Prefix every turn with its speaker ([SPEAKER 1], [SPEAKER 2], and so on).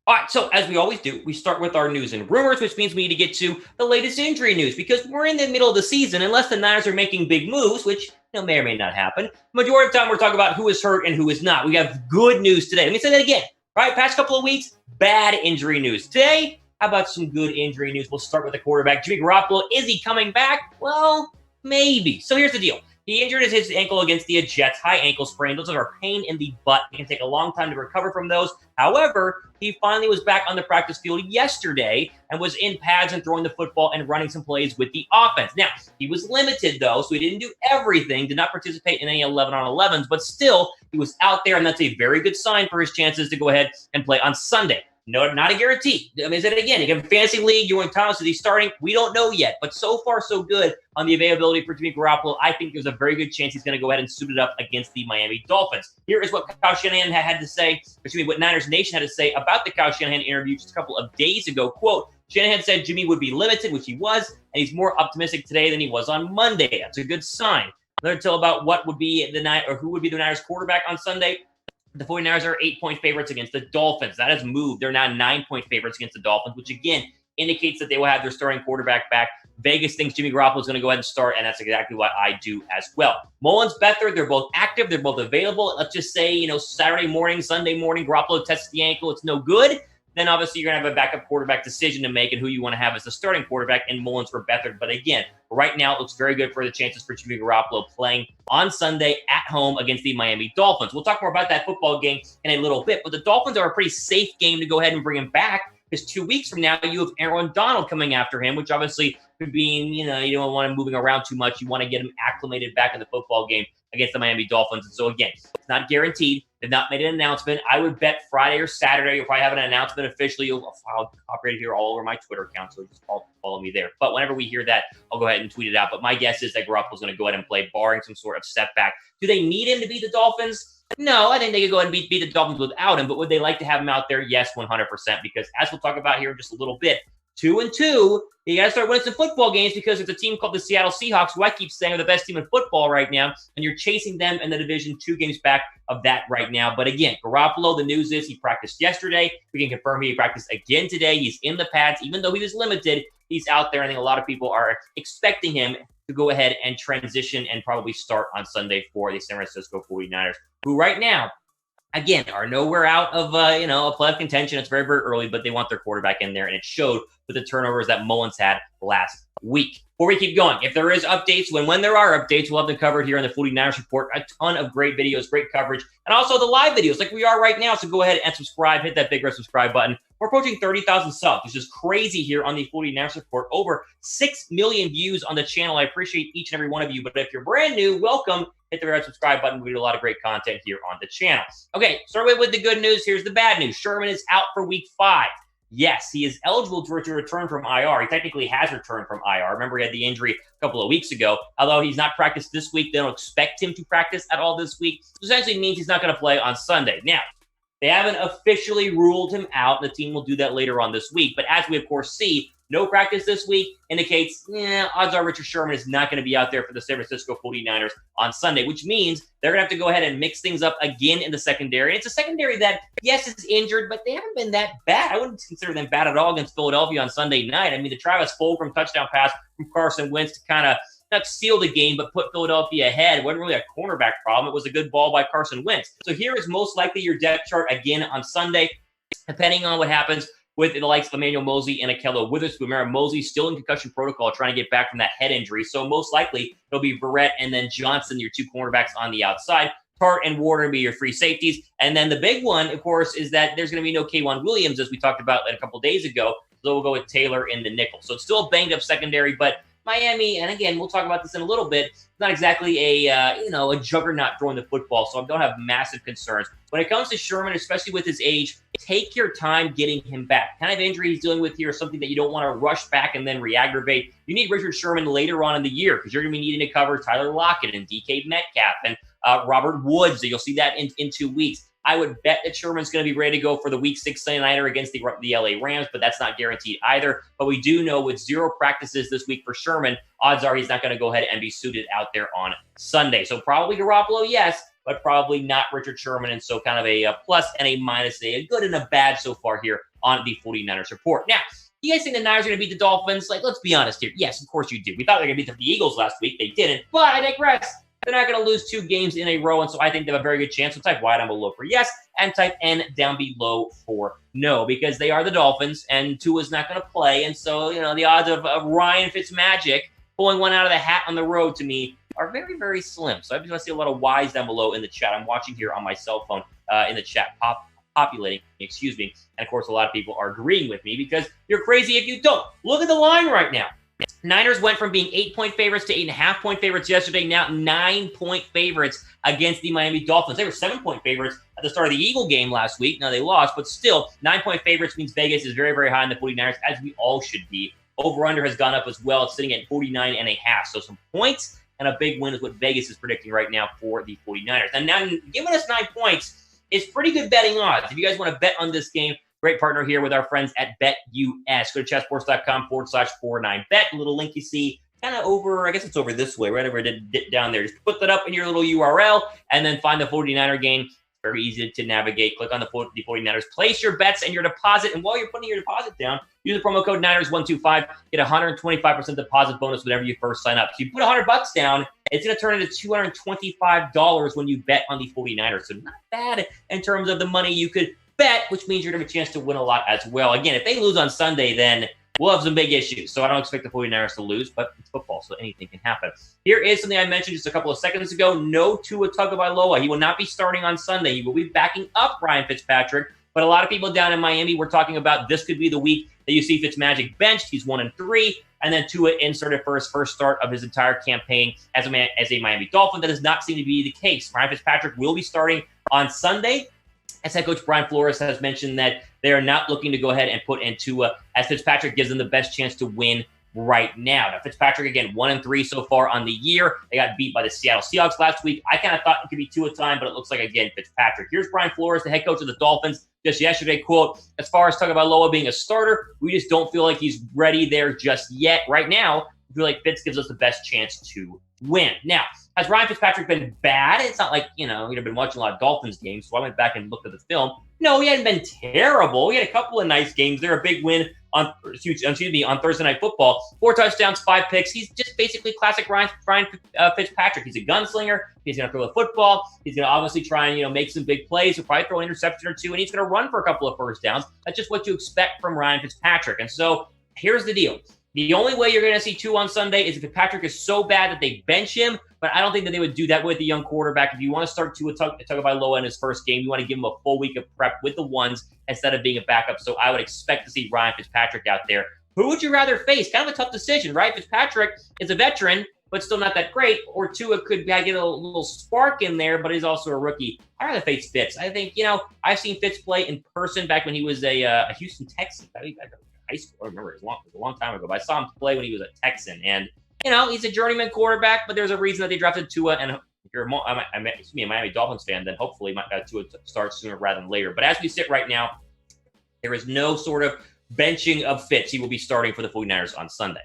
[SPEAKER 1] All right, so as we always do, we start with our news and rumors, which means we need to get to the latest injury news because we're in the middle of the season. Unless the Niners are making big moves, which may or may not happen, majority of the time we're talking about who is hurt and who is not. We have good news today. Let me say that again. All right, past couple of weeks, bad injury news. Today, how about some good injury news? We'll start with the quarterback, Jimmy Garoppolo. Is he coming back? Well, maybe. So here's the deal. He injured his ankle against the Jets, high ankle sprain. Those are a pain in the butt. It can take a long time to recover from those. However, he finally was back on the practice field yesterday and was in pads and throwing the football and running some plays with the offense. Now, he was limited, though, so he didn't do everything, did not participate in any 11-on-11s, but still, he was out there, and that's a very good sign for his chances to go ahead and play on Sunday. No, not a guarantee. I mean, say it again. You have a fantasy league. You're in Thomas. Is he starting? We don't know yet. But so far, so good on the availability for Jimmy Garoppolo. I think there's a very good chance he's going to go ahead and suit it up against the Miami Dolphins. Here is what Kyle Shanahan had to say, what Niners Nation had to say about the Kyle Shanahan interview just a couple of days ago. Quote, Shanahan said Jimmy would be limited, which he was, and he's more optimistic today than he was on Monday. That's a good sign. Learn to about what would be who would be the Niners quarterback on Sunday. The 49ers are 8-point favorites against the Dolphins. That has moved. They're now 9-point favorites against the Dolphins, which again indicates that they will have their starting quarterback back. Vegas thinks Jimmy Garoppolo is going to go ahead and start, and that's exactly what I do as well. Mullins, Beathard, they're both active. They're both available. Let's just say, Saturday morning, Sunday morning, Garoppolo tests the ankle. It's no good. Then obviously you're going to have a backup quarterback decision to make and who you want to have as the starting quarterback in Mullins or Beathard. But again, right now it looks very good for the chances for Jimmy Garoppolo playing on Sunday at home against the Miami Dolphins. We'll talk more about that football game in a little bit, but the Dolphins are a pretty safe game to go ahead and bring him back because 2 weeks from now you have Aaron Donald coming after him, which obviously being, you don't want him moving around too much. You want to get him acclimated back in the football game against the Miami Dolphins. And so again, it's not guaranteed. They've not made an announcement. I would bet Friday or Saturday you'll probably have an announcement officially. I'll operate here all over my Twitter account, so just follow me there. But whenever we hear that, I'll go ahead and tweet it out. But my guess is that Garoppolo's going to go ahead and play, barring some sort of setback. Do they need him to beat the Dolphins? No, I think they could go ahead and beat the Dolphins without him. But would they like to have him out there? Yes, 100%. Because as we'll talk about here in just a little bit, 2-2, you got to start winning some football games because there's a team called the Seattle Seahawks, who I keep saying are the best team in football right now, and you're chasing them in the division 2 games back of that right now. But again, Garoppolo, the news is he practiced yesterday. We can confirm he practiced again today. He's in the pads. Even though he was limited, he's out there. I think a lot of people are expecting him to go ahead and transition and probably start on Sunday for the San Francisco 49ers, who right now, again, are nowhere out of, a playoff contention. It's very, very early, but they want their quarterback in there, and it showed with the turnovers that Mullins had last week. Before we keep going, if there is updates, when there are updates, we'll have them covered here on the 49ers Report. A ton of great videos, great coverage, and also the live videos like we are right now. So go ahead and subscribe. Hit that big red subscribe button. We're approaching 30,000 subs, which is crazy here on the 49ers Report. Over 6 million views on the channel. I appreciate each and every one of you. But if you're brand new, welcome. Hit the red subscribe button. We do a lot of great content here on the channel. Okay, start with the good news. Here's the bad news. Sherman is out for week 5. Yes, he is eligible to return from IR. He technically has returned from IR. Remember, he had the injury a couple of weeks ago. Although he's not practiced this week, they don't expect him to practice at all this week. So essentially means he's not going to play on Sunday. Now, they haven't officially ruled him out. The team will do that later on this week. But as we, of course, see, no practice this week indicates, odds are Richard Sherman is not going to be out there for the San Francisco 49ers on Sunday, which means they're going to have to go ahead and mix things up again in the secondary. And it's a secondary that, yes, is injured, but they haven't been that bad. I wouldn't consider them bad at all against Philadelphia on Sunday night. I mean, the Travis Fulgham touchdown pass from Carson Wentz to kind of not seal the game, but put Philadelphia ahead. It wasn't really a cornerback problem. It was a good ball by Carson Wentz. So here is most likely your depth chart again on Sunday, depending on what happens with the likes of Emmanuel Moseley and Ahkello Witherspoon. Remember, Moseley's still in concussion protocol trying to get back from that head injury. So most likely it'll be Barrett and then Johnson, your 2 cornerbacks on the outside. Tart and Warner be your free safeties. And then the big one, of course, is that there's going to be no K'Wan Williams, as we talked about a couple days ago. So we'll go with Taylor in the nickel. So it's still a banged-up secondary, but Miami, and again, we'll talk about this in a little bit, not exactly a juggernaut throwing the football, so I don't have massive concerns. When it comes to Sherman, especially with his age, take your time getting him back. The kind of injury he's dealing with here is something that you don't want to rush back and then re-aggravate. You need Richard Sherman later on in the year because you're going to be needing to cover Tyler Lockett and DK Metcalf and Robert Woods. You'll see that in 2 weeks. I would bet that Sherman's going to be ready to go for the Week 6 Sunday nighter against the LA Rams, but that's not guaranteed either. But we do know with 0 practices this week for Sherman, odds are he's not going to go ahead and be suited out there on Sunday. So probably Garoppolo, yes, but probably not Richard Sherman. And so kind of a plus and a minus, a good and a bad so far here on the 49ers Report. Now, you guys think the Niners are going to beat the Dolphins? Like, let's be honest here. Yes, of course you do. We thought they were going to beat the Eagles last week. They didn't, but I digress. They're not going to lose 2 games in a row, and so I think they have a very good chance. So type Y down below for yes, and type N down below for no, because they are the Dolphins, and Tua's not going to play, and so, the odds of Ryan Fitzmagic pulling one out of the hat on the road to me are very, very slim. So I just want to see a lot of Y's down below in the chat. I'm watching here on my cell phone in the chat populating, and of course, a lot of people are agreeing with me because you're crazy if you don't. Look at the line right now. Niners went from being 8-point favorites to 8.5-point favorites yesterday, now 9-point favorites against the Miami Dolphins. They were 7-point favorites at the start of the Eagle game last week. Now they lost, but still, 9-point favorites means Vegas is very, very high on the 49ers, as we all should be. Over-under has gone up as well. It's sitting at 49.5. So some points and a big win is what Vegas is predicting right now for the 49ers. And now giving us 9 points is pretty good betting odds. If you guys want to bet on this game, great partner here with our friends at BetUS. Go to chessports.com/49bet. A little link you see kind of over, I guess it's over this way, right over down there. Just put that up in your little URL and then find the 49er game. Very easy to navigate. Click on the 49ers. Place your bets and your deposit. And while you're putting your deposit down, use the promo code Niners125. Get a 125% deposit bonus whenever you first sign up. So you put $100 down, it's going to turn into $225 when you bet on the 49ers. So not bad in terms of the money you could bet, which means you're going to have a chance to win a lot as well. Again, if they lose on Sunday, then we'll have some big issues. So I don't expect the 49ers to lose, but it's football, so anything can happen. Here is something I mentioned just a couple of seconds ago. No Tua Tagovailoa. He will not be starting on Sunday. He will be backing up Ryan Fitzpatrick. But a lot of people down in Miami were talking about this could be the week that you see Fitzmagic benched. He's 1-3. And then Tua inserted for his first start of his entire campaign as a Miami Dolphin. That does not seem to be the case. Ryan Fitzpatrick will be starting on Sunday. As head coach Brian Flores has mentioned that they are not looking to go ahead and put in Tua, as Fitzpatrick gives them the best chance to win right now. Now, Fitzpatrick, again, 1-3 so far on the year. They got beat by the Seattle Seahawks last week. I kind of thought it could be Tua time, but it looks like, again, Fitzpatrick. Here's Brian Flores, the head coach of the Dolphins, just yesterday, quote, as far as Tagovailoa being a starter, we just don't feel like he's ready there just yet. Right now, we feel like Fitz gives us the best chance to win. Now, has Ryan Fitzpatrick been bad? It's not like, he'd have been watching a lot of Dolphins games, so I went back and looked at the film. No, he hadn't been terrible. He had a couple of nice games. They're a big win on Thursday Night Football. 4 touchdowns, 5 picks. He's just basically classic Ryan Fitzpatrick. He's a gunslinger. He's going to throw the football. He's going to obviously try and, make some big plays. He'll probably throw an interception or 2, and he's going to run for a couple of first downs. That's just what you expect from Ryan Fitzpatrick. And so here's the deal. The only way you're going to see Tua on Sunday is if Fitzpatrick is so bad that they bench him, but I don't think that they would do that with a young quarterback. If you want to start Tua Tagovailoa in his first game, you want to give him a full week of prep with the ones instead of being a backup. So I would expect to see Ryan Fitzpatrick out there. Who would you rather face? Kind of a tough decision, right? Fitzpatrick is a veteran, but still not that great. Or Tua could get a little spark in there, but he's also a rookie. I'd rather face Fitz. I think, I've seen Fitz play in person back when he was a Houston Texan. High school. I remember it was a long time ago, but I saw him play when he was a Texan. And, he's a journeyman quarterback, but there's a reason that they drafted Tua. And if you're a Miami Dolphins fan, then hopefully you might have Tua start sooner rather than later. But as we sit right now, there is no sort of benching of Fitz. He will be starting for the 49ers on Sunday.